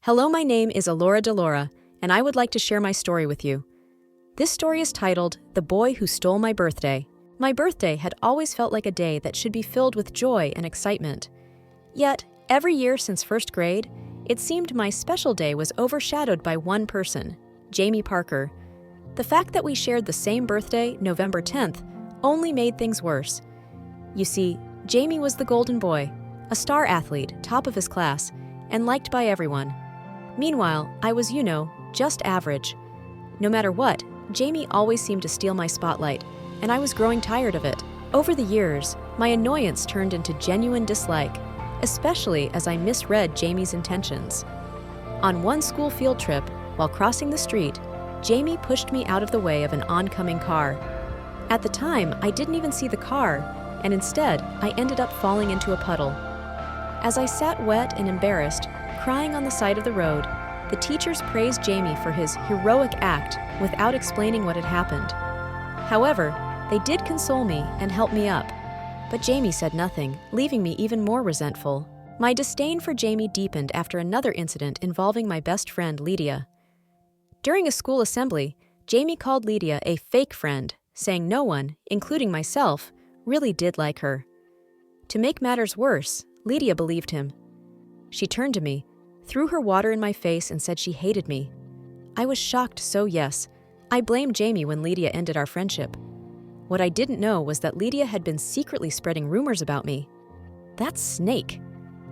Hello, my name is Allora Dolora, and I would like to share my story with you. This story is titled, The Boy Who Stole My Birthday. My birthday had always felt like a day that should be filled with joy and excitement. Yet, every year since first grade, it seemed my special day was overshadowed by one person, Jamie Parker. The fact that we shared the same birthday, November 10th, only made things worse. You see, Jamie was the golden boy, a star athlete, top of his class, and liked by everyone. Meanwhile, I was, just average. No matter what, Jamie always seemed to steal my spotlight, and I was growing tired of it. Over the years, my annoyance turned into genuine dislike, especially as I misread Jamie's intentions. On one school field trip, while crossing the street, Jamie pushed me out of the way of an oncoming car. At the time, I didn't even see the car, and instead, I ended up falling into a puddle. As I sat wet and embarrassed, crying on the side of the road, the teachers praised Jamie for his heroic act without explaining what had happened. However, they did console me and help me up, but Jamie said nothing, leaving me even more resentful. My disdain for Jamie deepened after another incident involving my best friend, Lydia. During a school assembly, Jamie called Lydia a fake friend, saying no one, including myself, really did like her. To make matters worse, Lydia believed him. She turned to me, threw her water in my face, and said she hated me. I was shocked, so yes, I blamed Jamie when Lydia ended our friendship. What I didn't know was that Lydia had been secretly spreading rumors about me. That snake!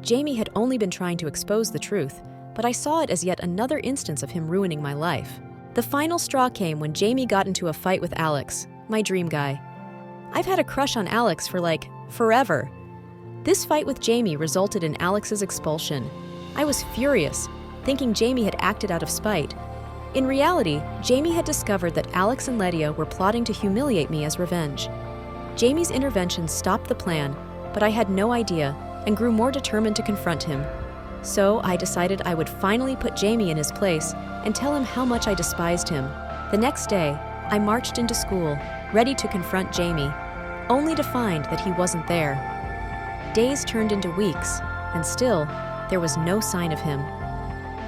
Jamie had only been trying to expose the truth, but I saw it as yet another instance of him ruining my life. The final straw came when Jamie got into a fight with Alex, my dream guy. I've had a crush on Alex for forever. This fight with Jamie resulted in Alex's expulsion. I was furious, thinking Jamie had acted out of spite. In reality, Jamie had discovered that Alex and Lydia were plotting to humiliate me as revenge. Jamie's intervention stopped the plan, but I had no idea and grew more determined to confront him. So I decided I would finally put Jamie in his place and tell him how much I despised him. The next day, I marched into school, ready to confront Jamie, only to find that he wasn't there. Days turned into weeks, and still, there was no sign of him.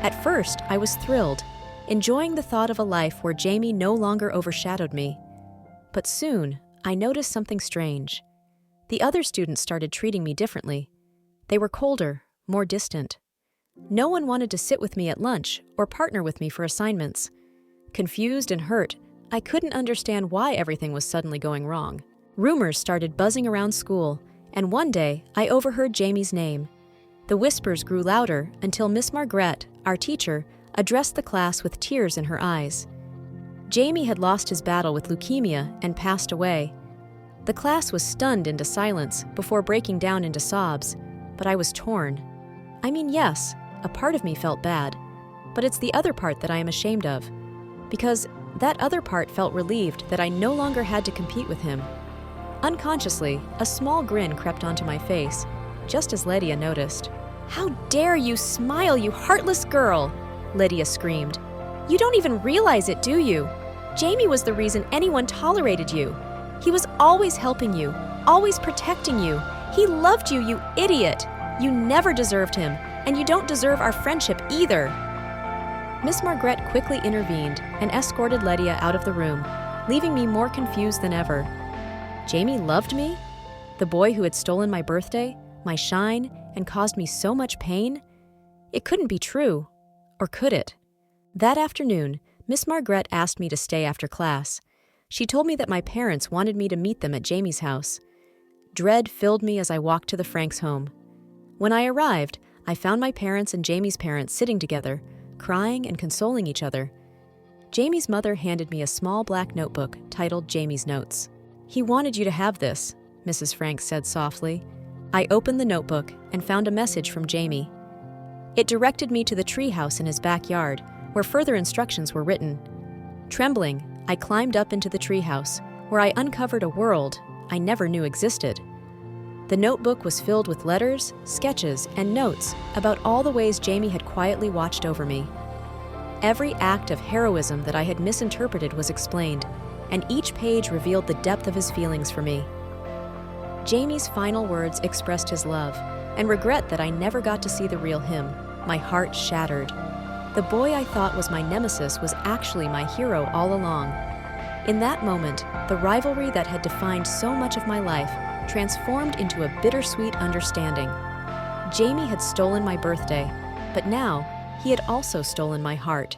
At first, I was thrilled, enjoying the thought of a life where Jamie no longer overshadowed me. But soon, I noticed something strange. The other students started treating me differently. They were colder, more distant. No one wanted to sit with me at lunch or partner with me for assignments. Confused and hurt, I couldn't understand why everything was suddenly going wrong. Rumors started buzzing around school, and one day, I overheard Jamie's name. The whispers grew louder until Miss Margaret, our teacher, addressed the class with tears in her eyes. Jamie had lost his battle with leukemia and passed away. The class was stunned into silence before breaking down into sobs, but I was torn. Yes, a part of me felt bad, but it's the other part that I am ashamed of, because that other part felt relieved that I no longer had to compete with him. Unconsciously, a small grin crept onto my face, just as Lydia noticed. "How dare you smile, you heartless girl!" Lydia screamed. "You don't even realize it, do you? Jamie was the reason anyone tolerated you. He was always helping you, always protecting you. He loved you, you idiot! You never deserved him, and you don't deserve our friendship either." Miss Margaret quickly intervened and escorted Lydia out of the room, leaving me more confused than ever. Jamie loved me? The boy who had stolen my birthday, my shine, and caused me so much pain? It couldn't be true. Or could it? That afternoon, Miss Margaret asked me to stay after class. She told me that my parents wanted me to meet them at Jamie's house. Dread filled me as I walked to the Franks' home. When I arrived, I found my parents and Jamie's parents sitting together, crying and consoling each other. Jamie's mother handed me a small black notebook titled Jamie's Notes. "He wanted you to have this," Mrs. Franks said softly. I opened the notebook and found a message from Jamie. It directed me to the treehouse in his backyard, where further instructions were written. Trembling, I climbed up into the treehouse, where I uncovered a world I never knew existed. The notebook was filled with letters, sketches, and notes about all the ways Jamie had quietly watched over me. Every act of heroism that I had misinterpreted was explained, and each page revealed the depth of his feelings for me. Jamie's final words expressed his love and regret that I never got to see the real him. My heart shattered. The boy I thought was my nemesis was actually my hero all along. In that moment, the rivalry that had defined so much of my life transformed into a bittersweet understanding. Jamie had stolen my birthday, but now he had also stolen my heart.